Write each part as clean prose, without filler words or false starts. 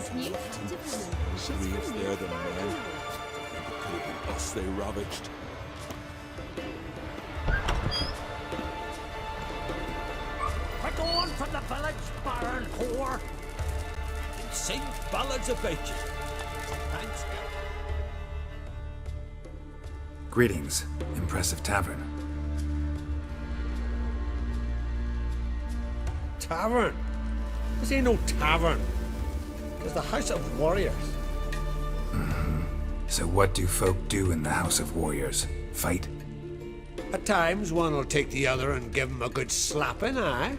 If they're the men, it could have been us they ravaged. We're going from the village, Baron whore. And sing ballads about you. Thanks. Greetings, impressive tavern. Tavern? This ain't no tavern. It's the House of Warriors. So what do folk do in the House of Warriors? Fight? At times, one will take the other and give 'em a good slapping, aye?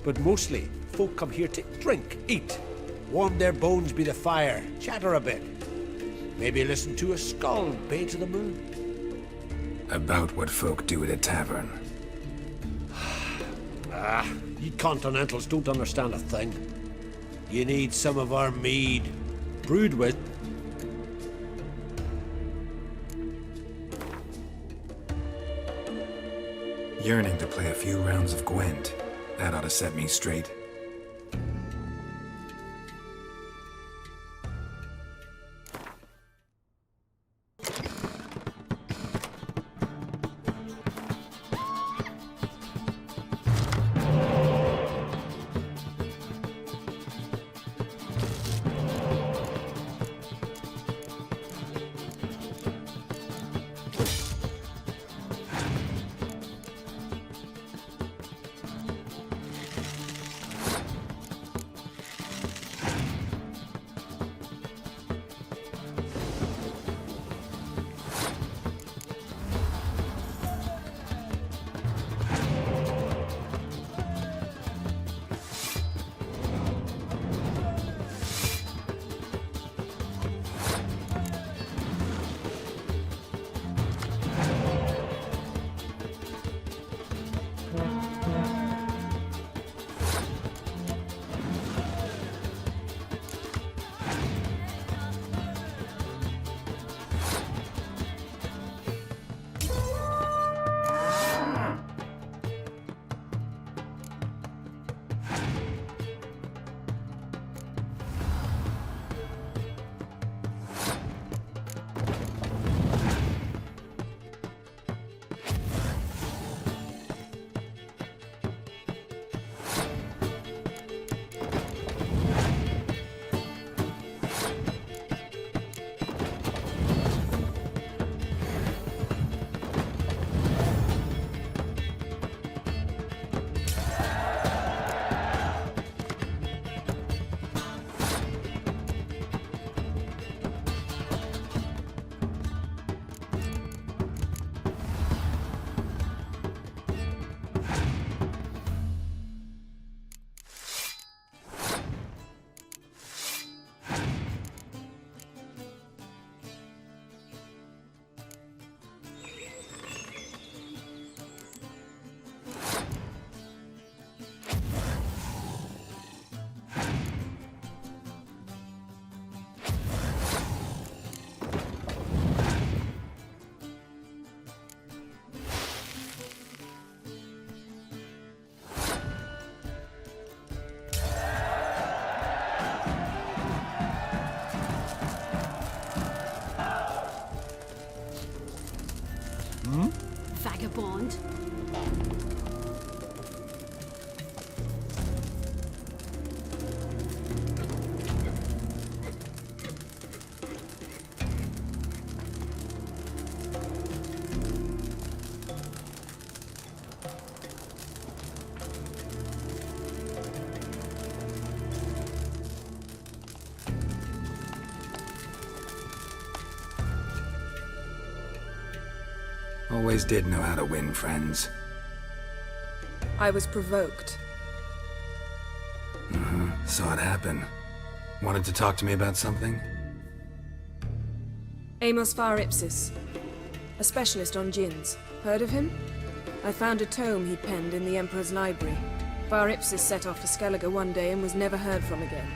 But mostly, folk come here to drink, eat, warm their bones by the fire, chatter a bit. Maybe listen to a skull bay to the moon. About what folk do at a tavern. You continentals don't understand a thing. You need some of our mead, brewed with... Yearning to play a few rounds of Gwent. That ought to set me straight. Vagabond. Always did know how to win friends. I was provoked. Saw it happen. Wanted to talk to me about something? Amos Ipsis, a specialist on djinns. Heard of him? I found a tome he penned in the Emperor's library. Ipsis set off to Skellige one day and was never heard from again.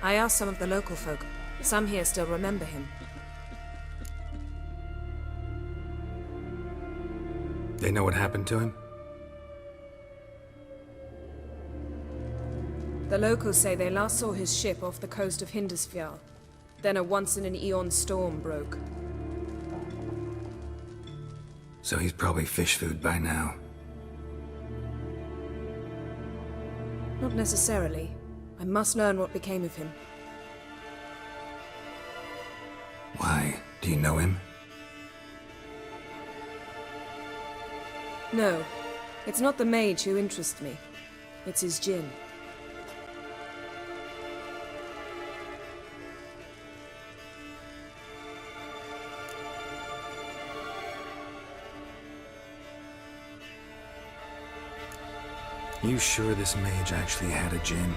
I asked some of the local folk. Some here still remember him. They know what happened to him? The locals say they last saw his ship off the coast of Hindusfjall. Then a once-in-an-eon storm broke. So he's probably fish food by now. Not necessarily. I must learn what became of him. Why? Do you know him? No. It's not the mage who interests me. It's his djinn. You sure this mage actually had a djinn?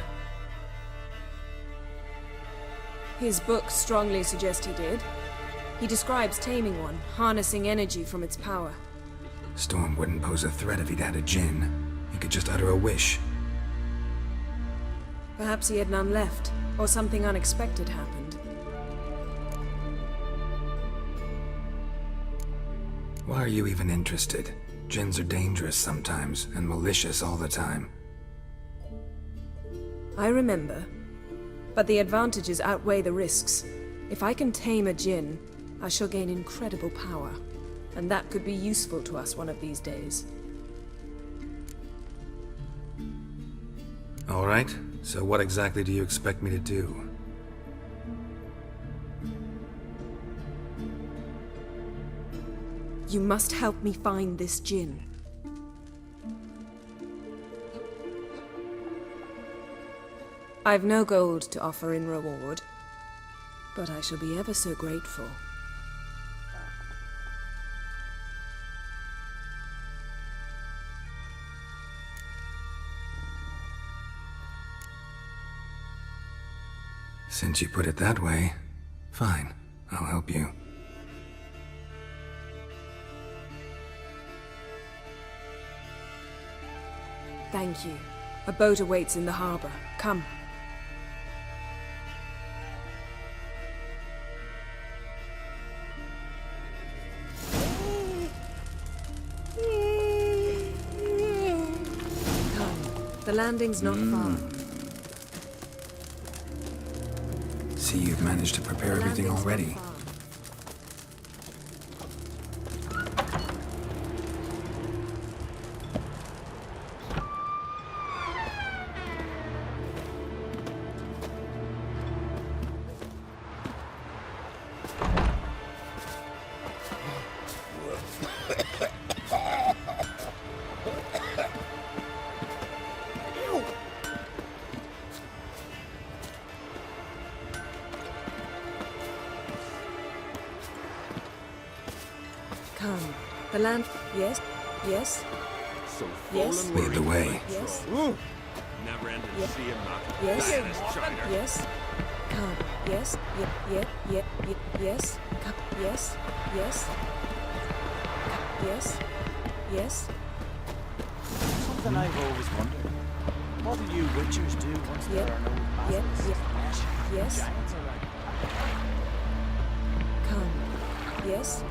His books strongly suggest he did. He describes taming one, harnessing energy from its power. Storm wouldn't pose a threat if he'd had a djinn. He could just utter a wish. Perhaps he had none left, or something unexpected happened. Why are you even interested? Djinns are dangerous sometimes, and malicious all the time. I remember. But the advantages outweigh the risks. If I can tame a djinn, I shall gain incredible power. And that could be useful to us one of these days. All right, so what exactly do you expect me to do? You must help me find this djinn. I've no gold to offer in reward, but I shall be ever so grateful. Since you put it that way, fine, I'll help you. Thank you. A boat awaits in the harbor. Come. Come. The landing's not far. See, you've managed to prepare everything already. Come. The land... Yes? Yes? So Yes. full and Lead the way. Yes? Never ended Yep. seeing that. Yes? Dennis China. Yes? Come. Yes? Yep. Yep. Yep. Yep. Yes? Come. Yes? Yes? Yes? Yes? Something I've always wondered. What do you witchers do once Yep. there are no Yep. basilisk, Yep. ash, Yes? giants around? Come. Yes?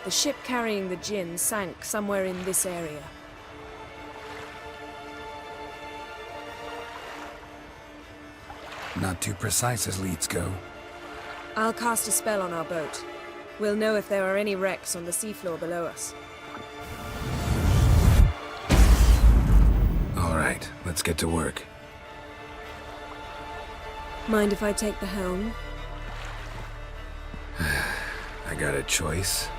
The ship carrying the djinn sank somewhere in this area. Not too precise as leads go. I'll cast a spell on our boat. We'll know if there are any wrecks on the seafloor below us. All right, let's get to work. Mind if I take the helm? I got a choice.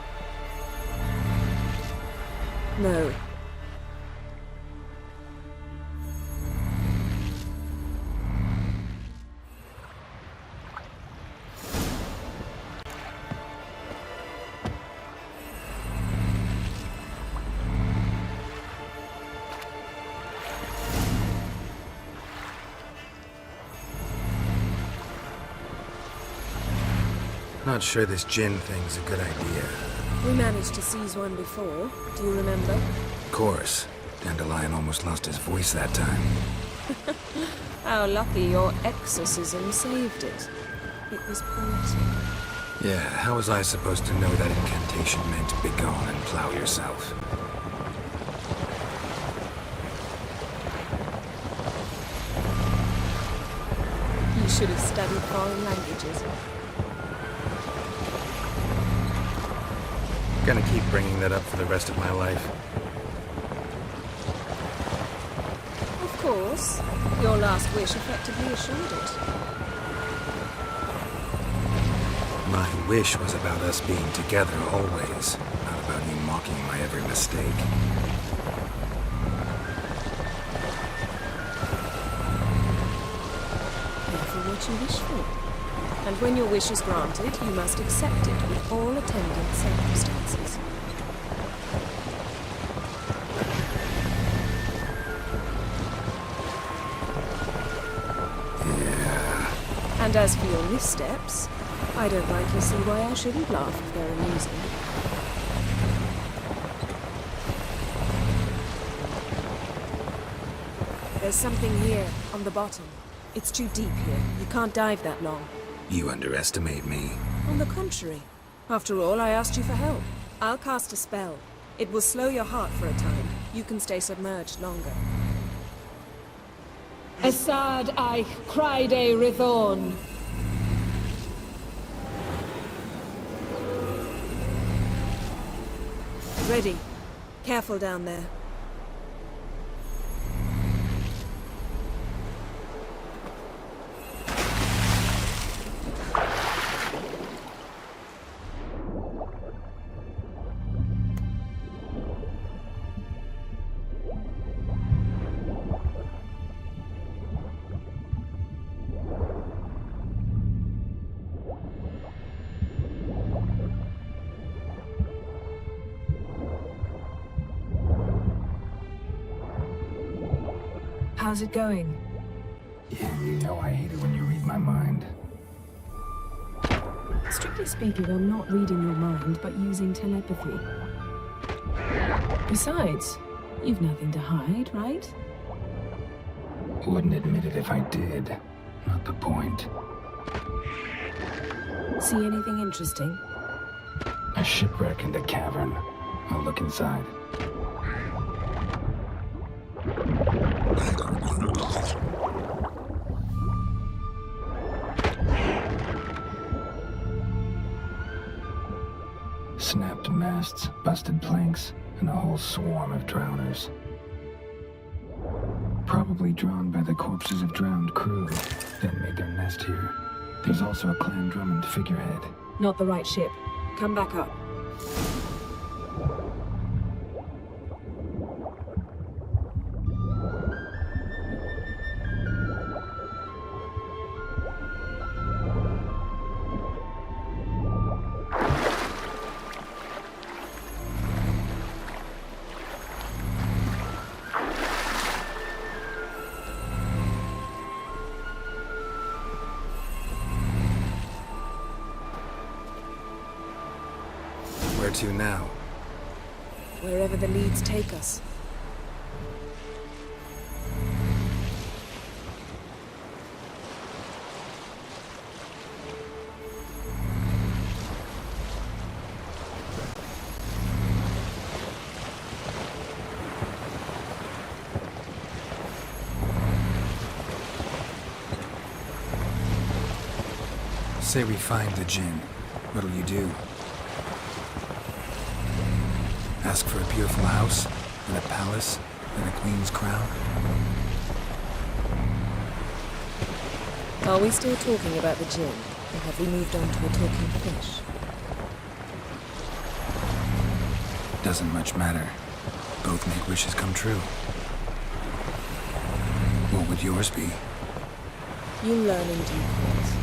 No. Not sure this djinn thing's a good idea. We managed to seize one before. Do you remember? Of course. Dandelion almost lost his voice that time. How lucky your exorcism saved it. It was poetic. Yeah, how was I supposed to know that incantation meant begone and plow yourself? You should have studied foreign languages. Gonna keep bringing that up for the rest of my life. Of course. Your last wish effectively assured it. My wish was about us being together always, not about you mocking my every mistake. Careful what you wish for. And when your wish is granted, you must accept it with all attendant circumstances. Yeah. And as for your missteps, I don't rightly see why I shouldn't laugh if they're amusing. There's something here, on the bottom. It's too deep here. You can't dive that long. You underestimate me. On the contrary. After all, I asked you for help. I'll cast a spell. It will slow your heart for a time. You can stay submerged longer. Assad Eich Criede Rithorn. Ready. Careful down there. How's it going? Yeah, you know I hate it when you read my mind. Strictly speaking, I'm not reading your mind, but using telepathy. Besides, you've nothing to hide, right? Wouldn't admit it if I did. Not the point. See anything interesting? A shipwreck and a cavern. I'll look inside. Snapped masts, busted planks, and a whole swarm of drowners. Probably drawn by the corpses of drowned crew that made their nest here. There's also a Clan Drummond figurehead. Not the right ship. Come back up. Where to now? Wherever the leads take us. Say we find the Jinn. What'll you do? Ask for a beautiful house, and a palace, and a queen's crown? Are we still talking about the Jinn, or have we moved on to a talking fish? Doesn't much matter. Both make wishes come true. What would yours be? You learn in due course.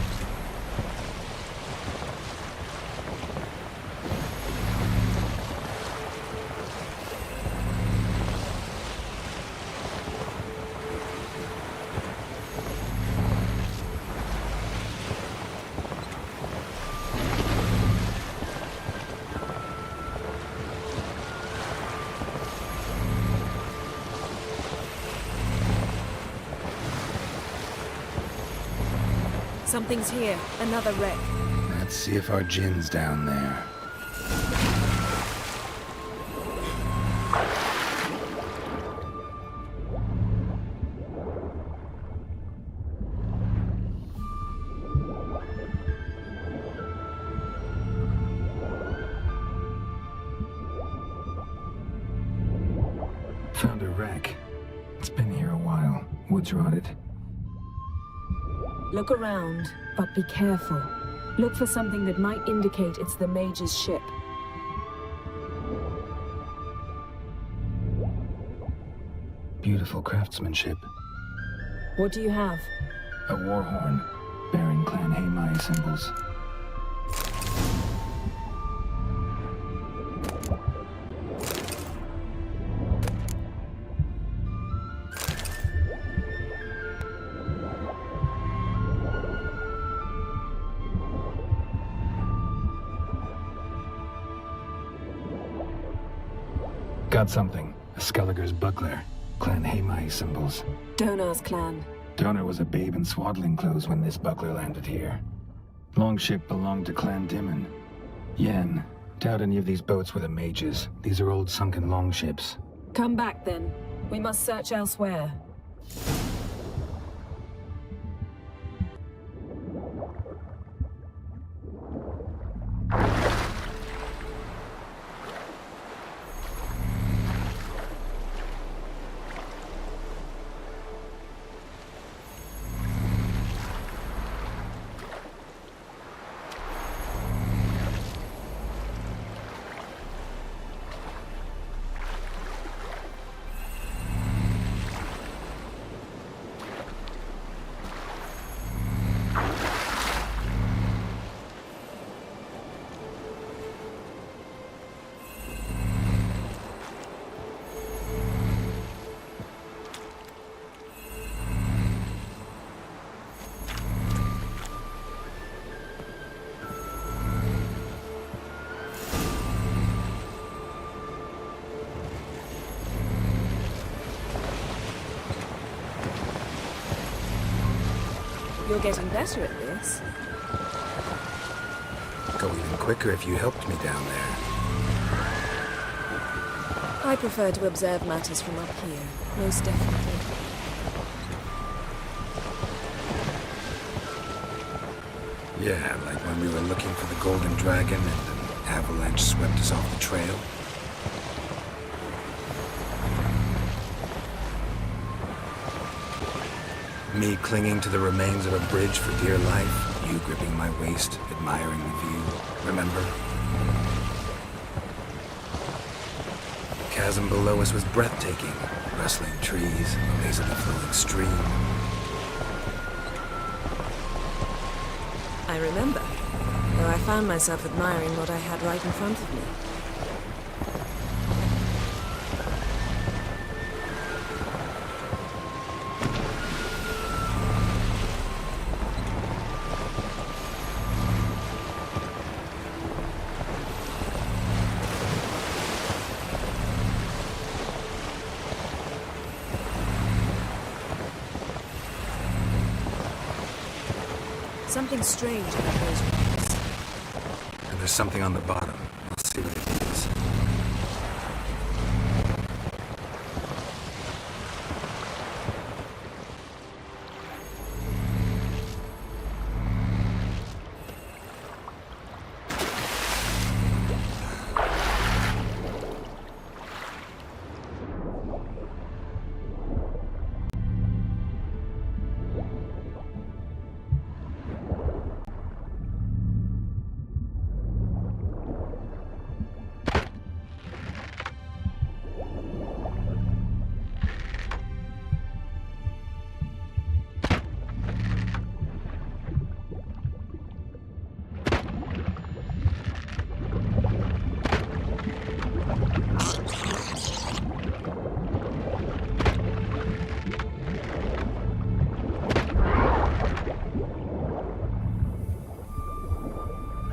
Something's here. Another wreck. Let's see if our Jin's down there. Found a wreck. It's been here a while. Wood's rotted. Look around, but be careful. Look for something that might indicate it's the Mage's ship. Beautiful craftsmanship. What do you have? A war horn, bearing Clan Haemai symbols. Got something. A Skelliger's buckler. Clan Haemai symbols. Donar's clan. Donar was a babe in swaddling clothes when this buckler landed here. Longship belonged to Clan Dimon. Yen, doubt any of these boats were the Mages. These are old sunken longships. Come back then. We must search elsewhere. You're getting better at this. Go even quicker if you helped me down there. I prefer to observe matters from up here, most definitely. Yeah, like when we were looking for the Golden Dragon and an avalanche swept us off the trail. Me clinging to the remains of a bridge for dear life, you gripping my waist, admiring the view. Remember? The chasm below us was breathtaking. Rustling trees, a lazily flowing stream. I remember, though I found myself admiring what I had right in front of me. Something strange about those rocks. And there's something on the bottom. I'll see what it is.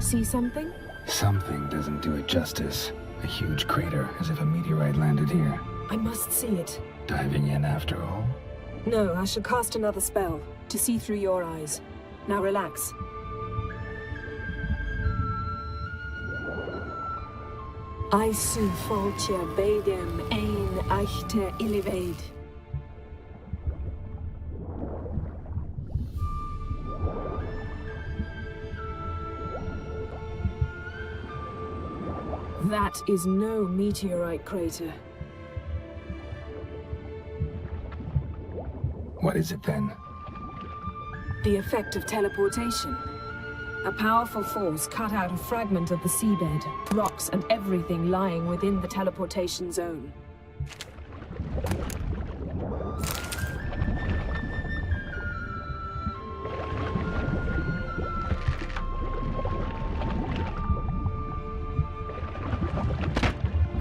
See something? Something doesn't do it justice. A huge crater, as if a meteorite landed here. I must see it. Diving in after all? No, I shall cast another spell, to see through your eyes. Now relax. Aisu foltje beidem ein echte illiveid. That is no meteorite crater. What is it then? The effect of teleportation. A powerful force cut out a fragment of the seabed, rocks and everything lying within the teleportation zone.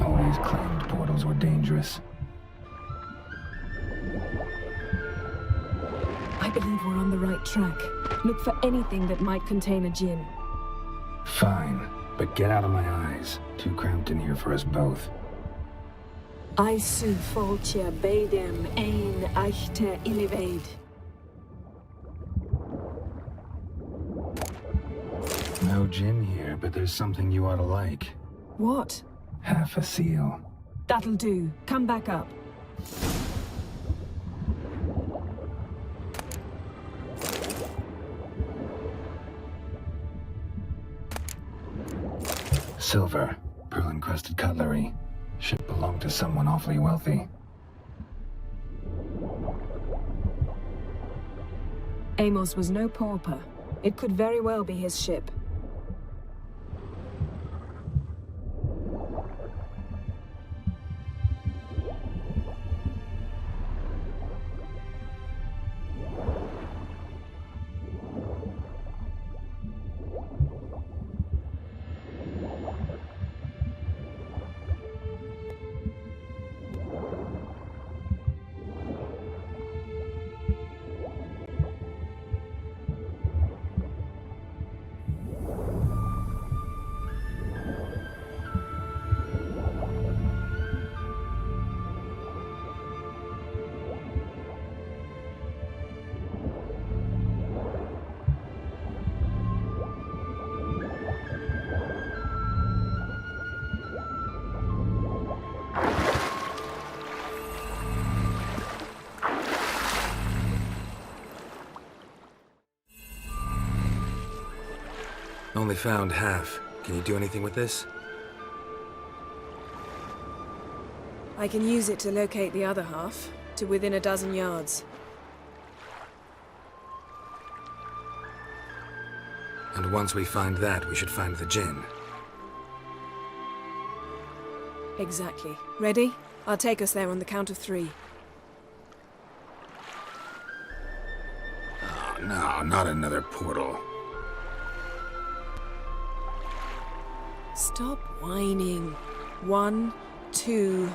Always claimed portals were dangerous. I believe we're on the right track. Look for anything that might contain a djinn. Fine, but get out of my eyes. Too cramped in here for us both. Aisu foltje beidem ein echte illiveid. No gin here, but there's something you ought to like. What? Half a seal. That'll do. Come back up. Silver, pearl-encrusted cutlery. Should belong to someone awfully wealthy. Amos was no pauper. It could very well be his ship. Only found half. Can you do anything with this? I can use it to locate the other half, to within a dozen yards. And once we find that, we should find the djinn. Exactly. Ready? I'll take us there on the count of 3. Oh, no, not another portal. Stop whining. 1, 2...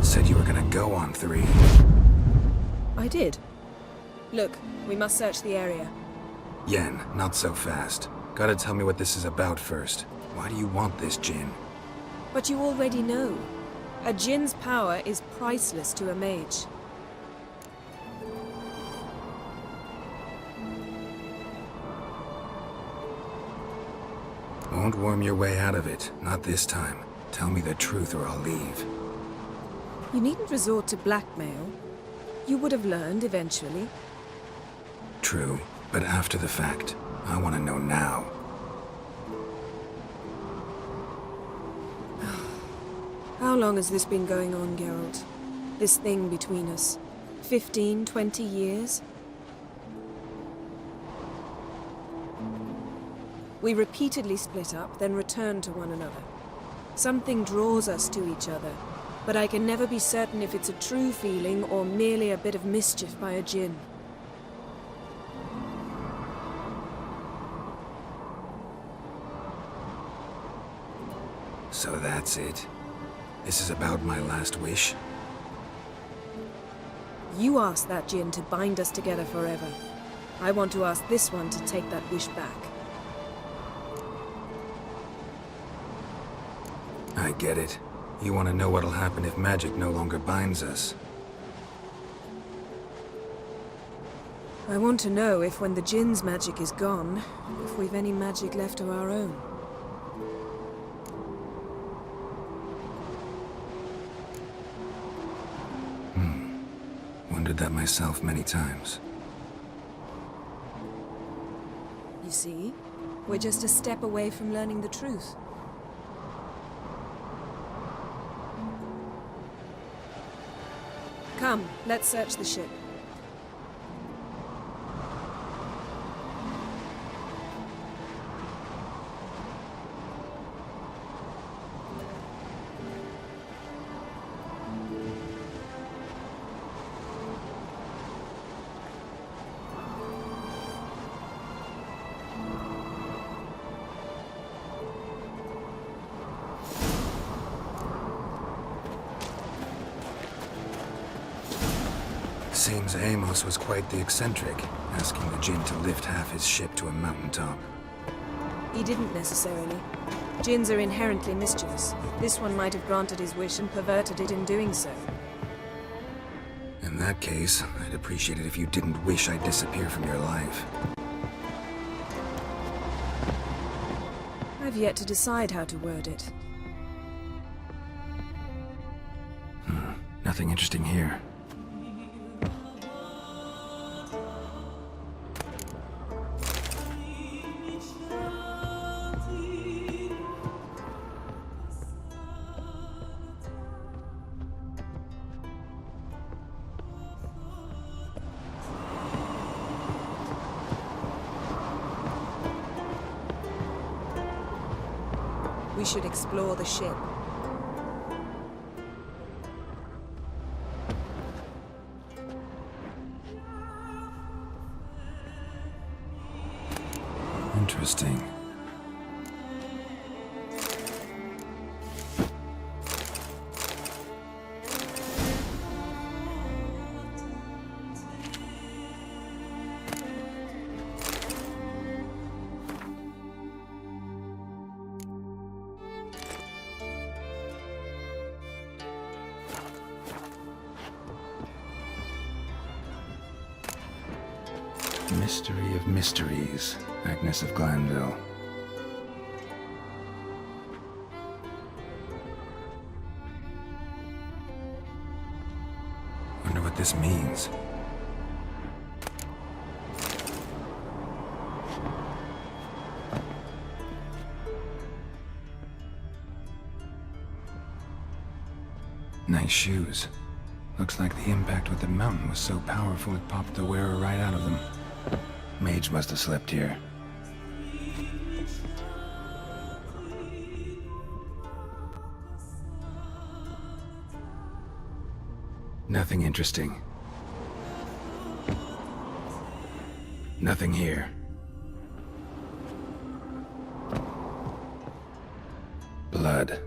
Said you were gonna go on 3. I did. Look, we must search the area. Yen, not so fast. Gotta tell me what this is about first. Why do you want this djinn? But you already know. A djinn's power is priceless to a mage. Won't worm your way out of it. Not this time. Tell me the truth or I'll leave. You needn't resort to blackmail. You would have learned eventually. True, but after the fact. I want to know now. How long has this been going on, Geralt? This thing between us? 15, 20 years? We repeatedly split up, then returned to one another. Something draws us to each other, but I can never be certain if it's a true feeling or merely a bit of mischief by a djinn. So that's it. This is about my last wish? You asked that Jinn to bind us together forever. I want to ask this one to take that wish back. I get it. You want to know what'll happen if magic no longer binds us. I want to know if when the Jinn's magic is gone, if we've any magic left of our own. Wondered that myself many times. You see? We're just a step away from learning the truth. Come, let's search the ship. Seems Amos was quite the eccentric, asking the Jinn to lift half his ship to a mountaintop. He didn't necessarily. Jinns are inherently mischievous. This one might have granted his wish and perverted it in doing so. In that case, I'd appreciate it if you didn't wish I'd disappear from your life. I've yet to decide how to word it. Nothing interesting here. We should explore the ship. Interesting. Mystery of mysteries, Agnes of Glanville. Wonder what this means. Nice shoes. Looks like the impact with the mountain was so powerful it popped the wearer right out of them. Mage must have slept here. Nothing interesting. Nothing here. Blood.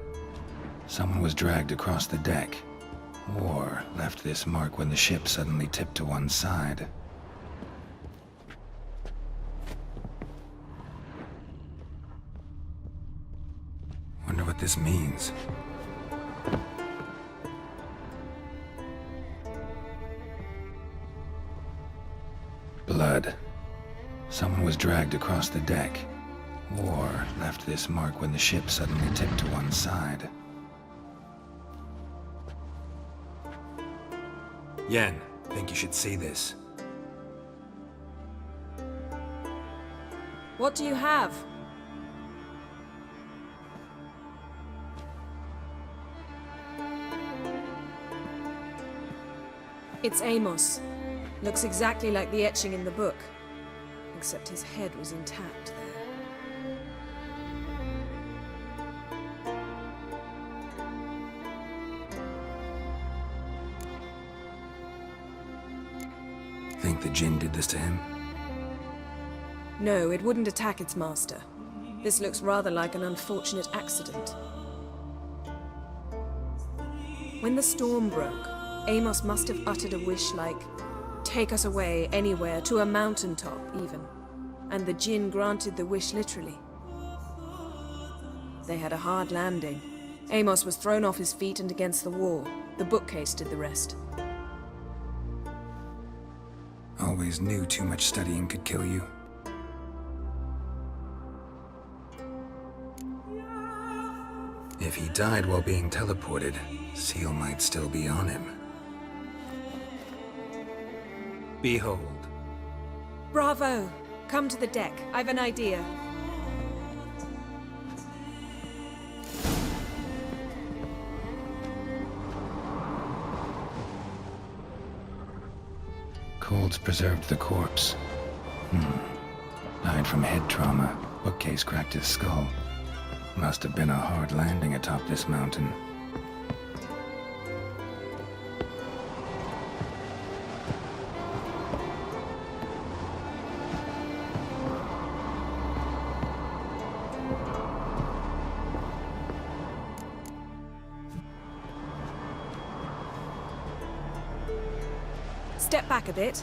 Someone was dragged across the deck. Or left this mark when the ship suddenly tipped to one side. Wonder what this means. Blood. Someone was dragged across the deck. Or left this mark when the ship suddenly tipped to one side. Yen, think you should see this. What do you have? It's Amos. Looks exactly like the etching in the book. Except his head was intact there. Think the Jinn did this to him? No, it wouldn't attack its master. This looks rather like an unfortunate accident. When the storm broke, Amos must have uttered a wish like, "Take us away, anywhere, to a mountaintop, even." And the Jinn granted the wish literally. They had a hard landing. Amos was thrown off his feet and against the wall. The bookcase did the rest. Always knew too much studying could kill you. If he died while being teleported, Seal might still be on him. Behold. Bravo! Come to the deck. I've an idea. Cold's preserved the corpse. Died from head trauma. Bookcase cracked his skull. Must have been a hard landing atop this mountain. Step back a bit.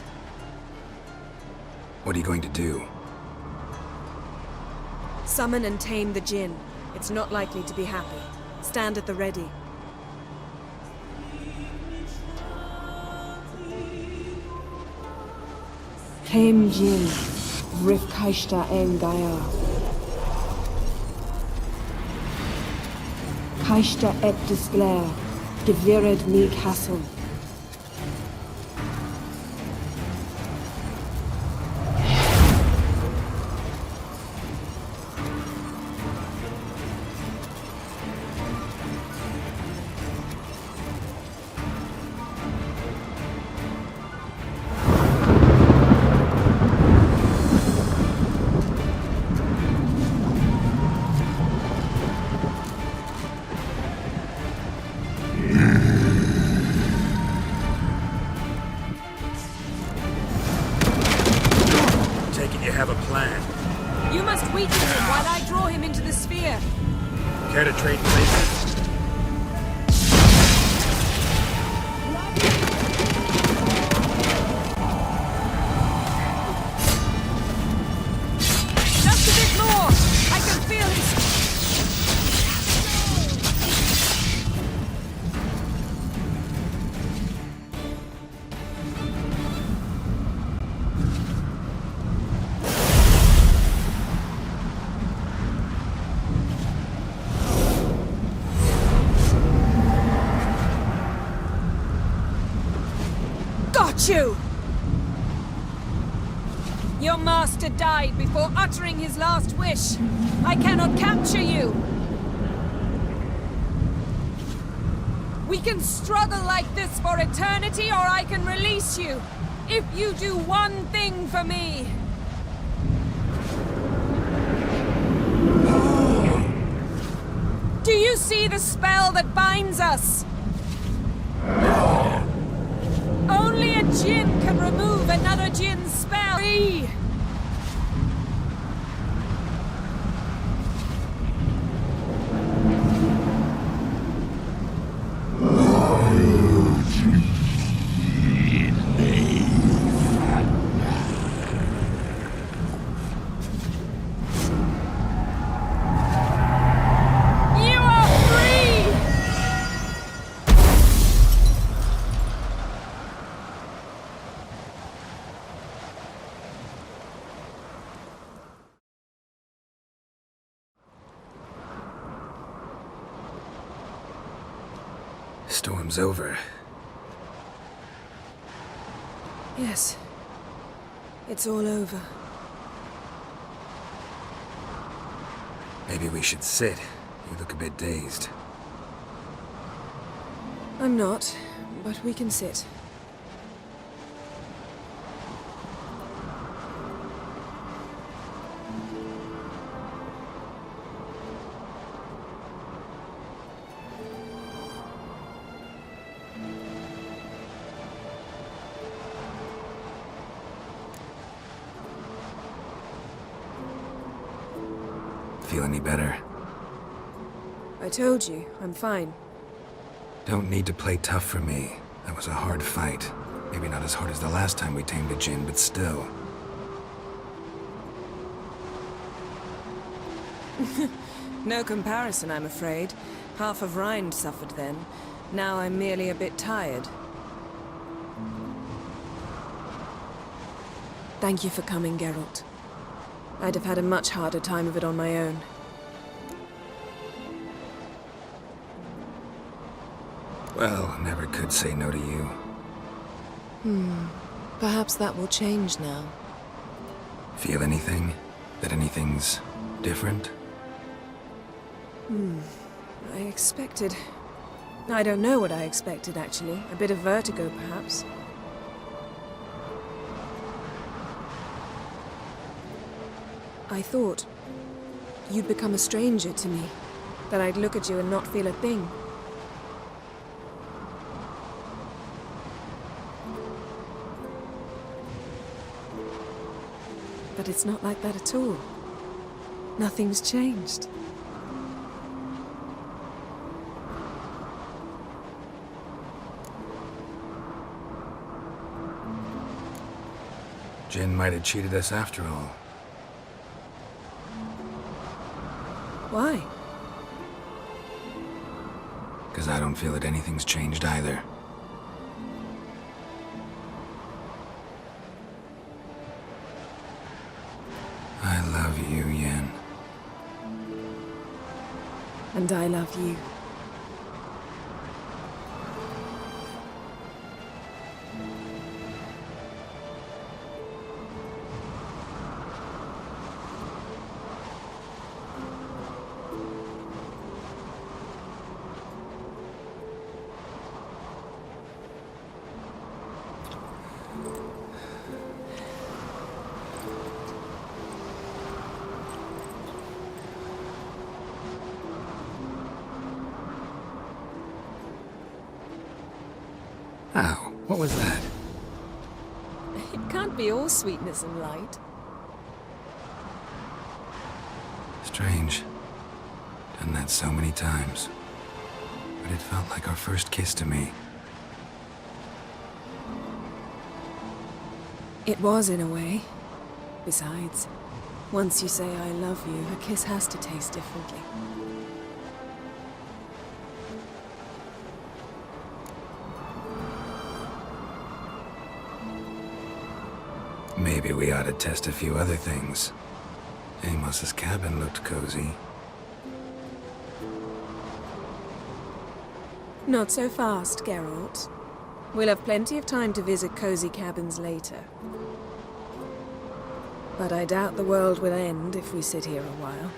What are you going to do? Summon and tame the Jinn. It's not likely to be happy. Stand at the ready. Tame Jinn, Rif Kaishta En Gaia. Kaishta Et Disglair, Gevired Meek Hassel. You have a plan. You must weaken him while I draw him into the sphere. Care to trade places? Just a bit more! I can feel his... Got you! Your master died before uttering his last wish. I cannot capture you. We can struggle like this for eternity, or I can release you. If you do one thing for me. Do you see the spell that binds us? Only a Jinn can remove another Jinn's spell. You are free! Storm's over. Yes. It's all over. Maybe we should sit. You look a bit dazed. I'm not, but we can sit. Feel any better? I told you, I'm fine. Don't need to play tough for me. That was a hard fight. Maybe not as hard as the last time we tamed a djinn, but still. No comparison, I'm afraid. Half of Rind suffered then. Now I'm merely a bit tired. Thank you for coming, Geralt. I'd have had a much harder time of it on my own. Well, never could say no to you. Perhaps that will change now. Feel anything? That anything's different? I expected... I don't know what I expected, actually. A bit of vertigo, perhaps. I thought you'd become a stranger to me. That I'd look at you and not feel a thing. But it's not like that at all. Nothing's changed. Jinn might have cheated us after all. Why? Because I don't feel that anything's changed either. I love you, Yen. And I love you. Ow, what was that? It can't be all sweetness and light. Strange. Done that so many times. But it felt like our first kiss to me. It was, in a way. Besides, once you say I love you, a kiss has to taste differently. Maybe we ought to test a few other things. Amos's cabin looked cozy. Not so fast, Geralt. We'll have plenty of time to visit cozy cabins later. But I doubt the world will end if we sit here a while.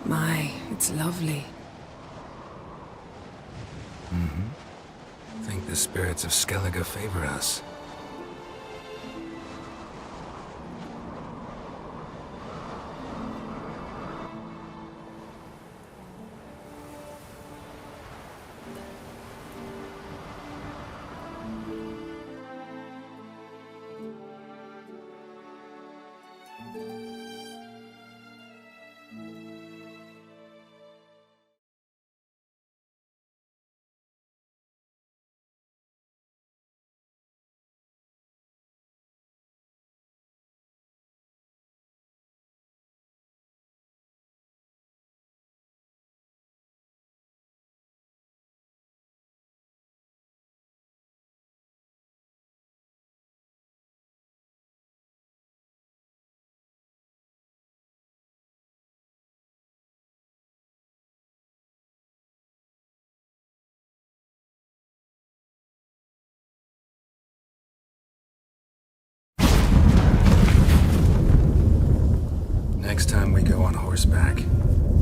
My, it's lovely. Think the spirits of Skellige favor us. Next time we go on horseback.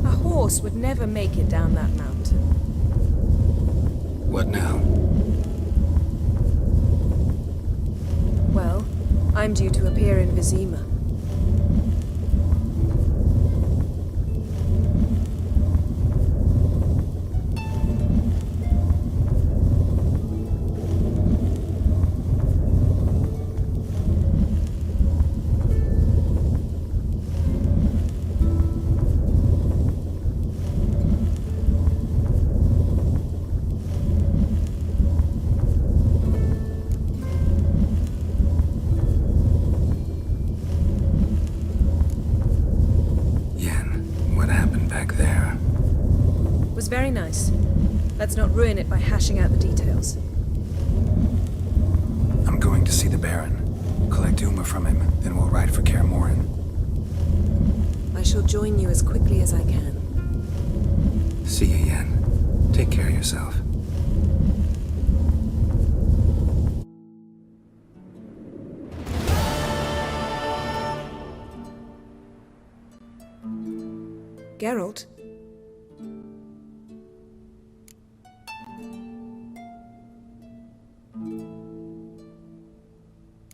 A horse would never make it down that mountain. What now? Well, I'm due to appear in Vizima. Let's not ruin it by hashing out the details. I'm going to see the Baron. Collect Uma from him, then we'll ride for Kaer Morhen. I shall join you as quickly as I can. See you, Yen. Take care of yourself. Geralt?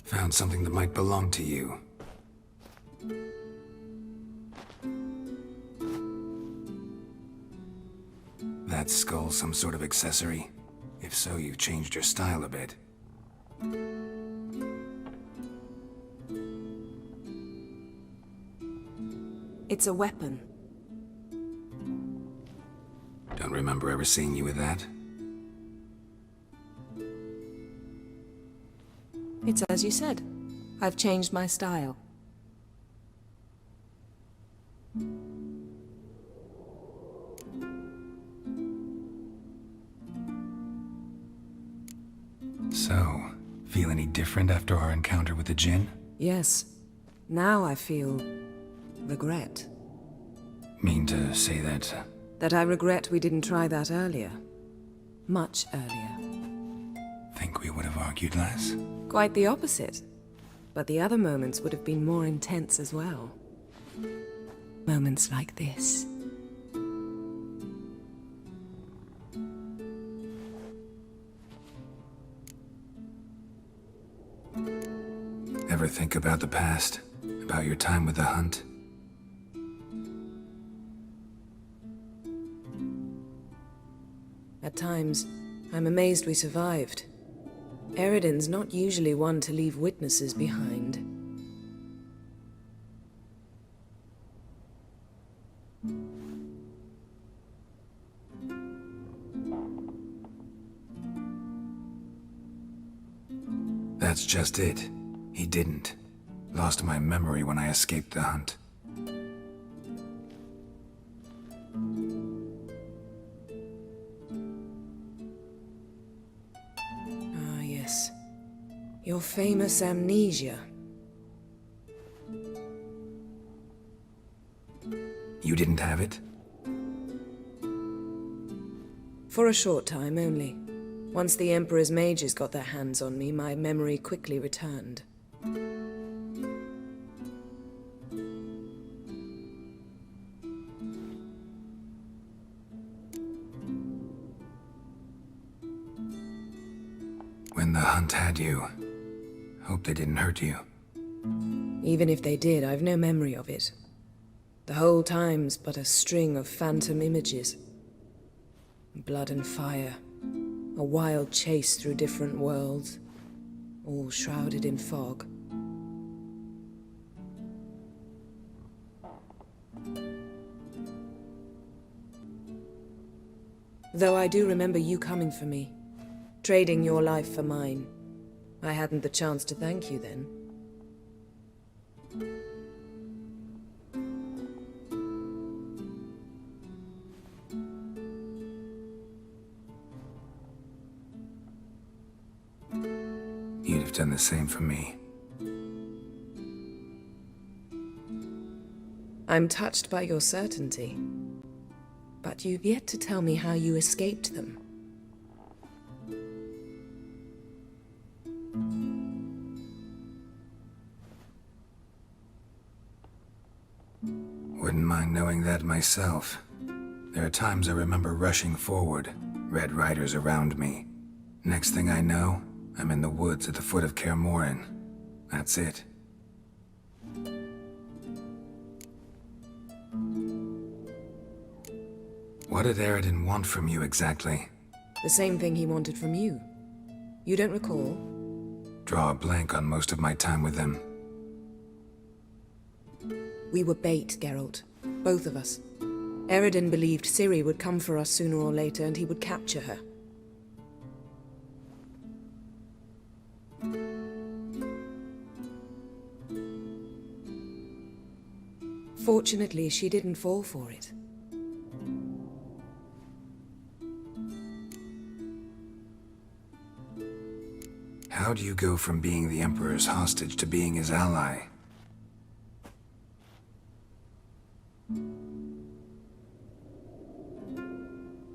Found something that might belong to you. That skull some sort of accessory? If so, you've changed your style a bit. It's a weapon. Don't remember ever seeing you with that. It's as you said. I've changed my style. So, feel any different after our encounter with the Jinn? Yes. Now I feel regret. Mean to say that... That I regret we didn't try that earlier. Much earlier. Think we would have argued less? Quite the opposite. But the other moments would have been more intense as well. Moments like this. Ever think about the past? About your time with the Hunt? At times, I'm amazed we survived. Eridan's not usually one to leave witnesses behind. That's just it. He didn't. Lost my memory when I escaped the Hunt. Ah, yes. Your famous amnesia. You didn't have it? For a short time only. Once the Emperor's mages got their hands on me, my memory quickly returned. When the Hunt had you, hope they didn't hurt you. Even if they did, I've no memory of it. The whole time's but a string of phantom images. Blood and fire. A wild chase through different worlds, all shrouded in fog. Though I do remember you coming for me, trading your life for mine. I hadn't the chance to thank you then. You'd have done the same for me. I'm touched by your certainty. But you've yet to tell me how you escaped them. Wouldn't mind knowing that myself. There are times I remember rushing forward, Red Riders around me. Next thing I know, I'm in the woods at the foot of Kaer Morhen. That's it. What did Eridan want from you exactly? The same thing he wanted from you. You don't recall? Draw a blank on most of my time with them. We were bait, Geralt. Both of us. Eridan believed Ciri would come for us sooner or later and he would capture her. Fortunately, she didn't fall for it. How do you go from being the Emperor's hostage to being his ally?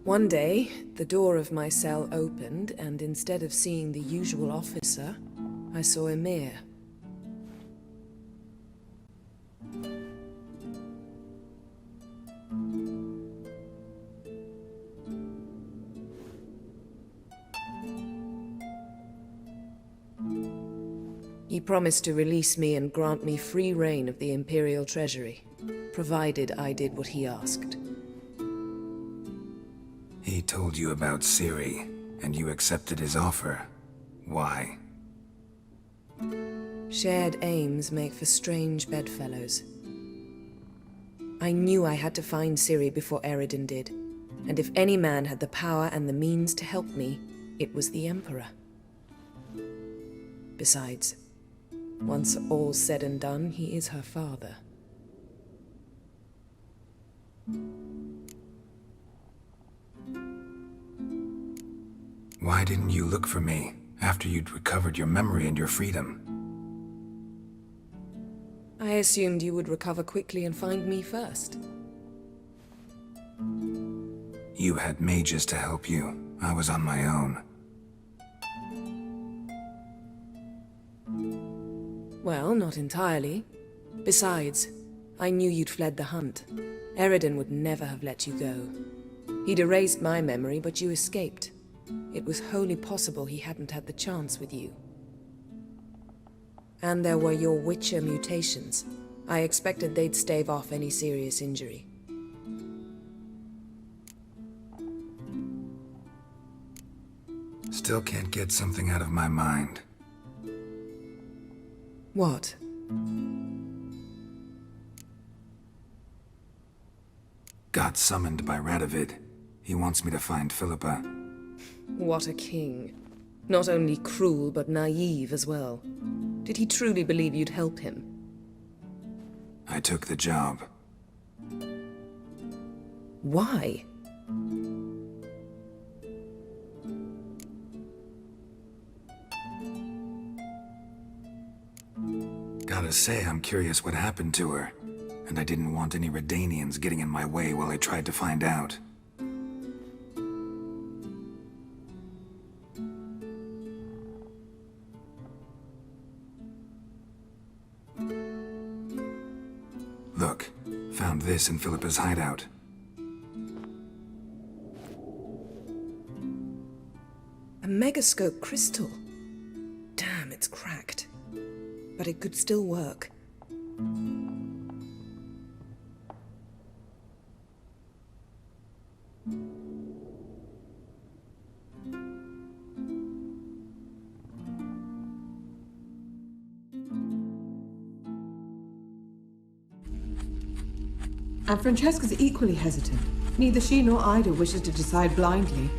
One day, the door of my cell opened, and instead of seeing the usual officer, I saw Emir. He promised to release me and grant me free reign of the Imperial Treasury, provided I did what he asked. He told you about Ciri, and you accepted his offer. Why? Shared aims make for strange bedfellows. I knew I had to find Ciri before Eredin did, and if any man had the power and the means to help me, it was the Emperor. Besides, once all's said and done, he is her father. Why didn't you look for me after you'd recovered your memory and your freedom? I assumed you would recover quickly and find me first. You had mages to help you. I was on my own. Well, not entirely. Besides, I knew you'd fled the hunt. Eredin would never have let you go. He'd erased my memory, but you escaped. It was wholly possible he hadn't had the chance with you. And there were your Witcher mutations. I expected they'd stave off any serious injury. Still can't get something out of my mind. What? Got summoned by Radovid. He wants me to find Philippa. What a king. Not only cruel, but naive as well. Did he truly believe you'd help him? I took the job. Why? Gotta say, I'm curious what happened to her. And I didn't want any Redanians getting in my way while I tried to find out. Look, found this in Philippa's hideout. A megascope crystal. Damn, it's cracked. But it could still work. And Francesca's equally hesitant. Neither she nor Ida wishes to decide blindly.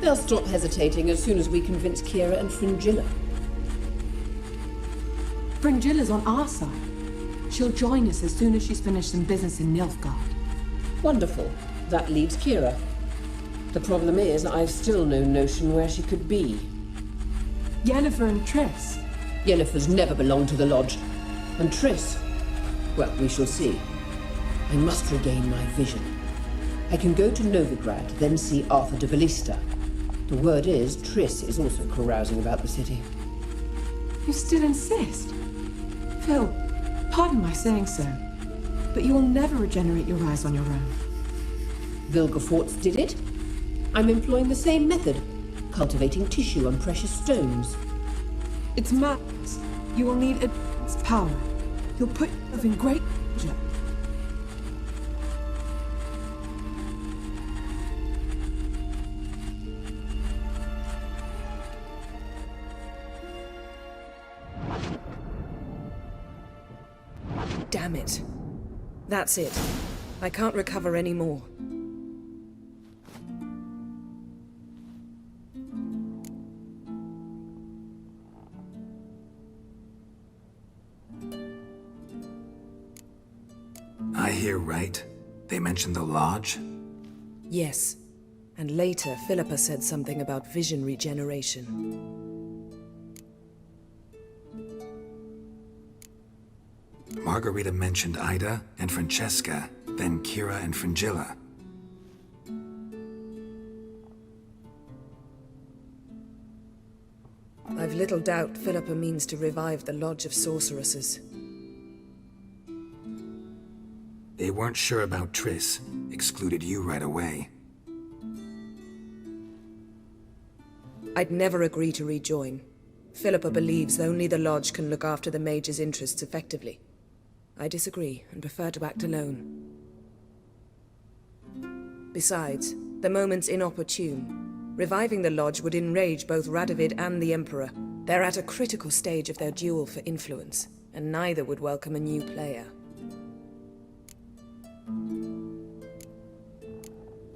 They'll stop hesitating as soon as we convince Kira and Fringilla. Fringilla's on our side. She'll join us as soon as she's finished some business in Nilfgaard. Wonderful. That leaves Kira. The problem is, I've still no notion where she could be. Yennefer and Triss. Yennefer's never belonged to the Lodge. And Triss? Well, we shall see. I must regain my vision. I can go to Novigrad, then see Arthur de Ballista. The word is, Triss is also carousing about the city. You still insist? Phil, pardon my saying so, but you will never regenerate your eyes on your own. Vilgefortz did it. I'm employing the same method, cultivating tissue on precious stones. It's madness. You will need advanced power. You'll put yourself in great danger. Damn it. That's it. I can't recover any more. I hear right. They mentioned the Lodge? Yes. And later, Philippa said something about vision regeneration. Margarita mentioned Ida and Francesca, then Kira and Fringilla. I've little doubt Philippa means to revive the Lodge of Sorceresses. They weren't sure about Triss, excluded you right away. I'd never agree to rejoin. Philippa believes only the Lodge can look after the Mage's interests effectively. I disagree and prefer to act alone. Besides, the moment's inopportune. Reviving the Lodge would enrage both Radovid and the Emperor. They're at a critical stage of their duel for influence, and neither would welcome a new player.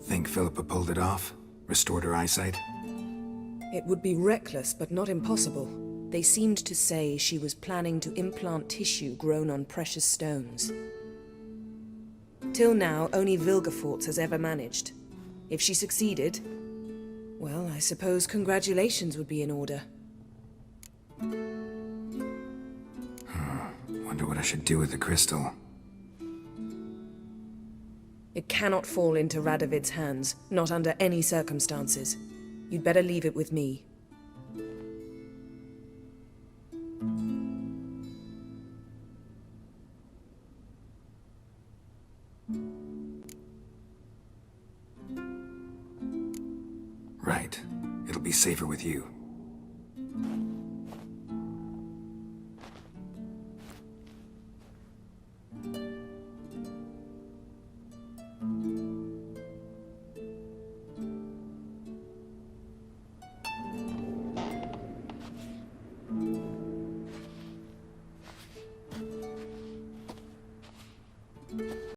Think Philippa pulled it off? Restored her eyesight? It would be reckless, but not impossible. They seemed to say she was planning to implant tissue grown on precious stones. Till now, only Vilgefortz has ever managed. If she succeeded, well, I suppose congratulations would be in order. Wonder what I should do with the crystal. It cannot fall into Radovid's hands, not under any circumstances. You'd better leave it with me. Right. It'll be safer with you.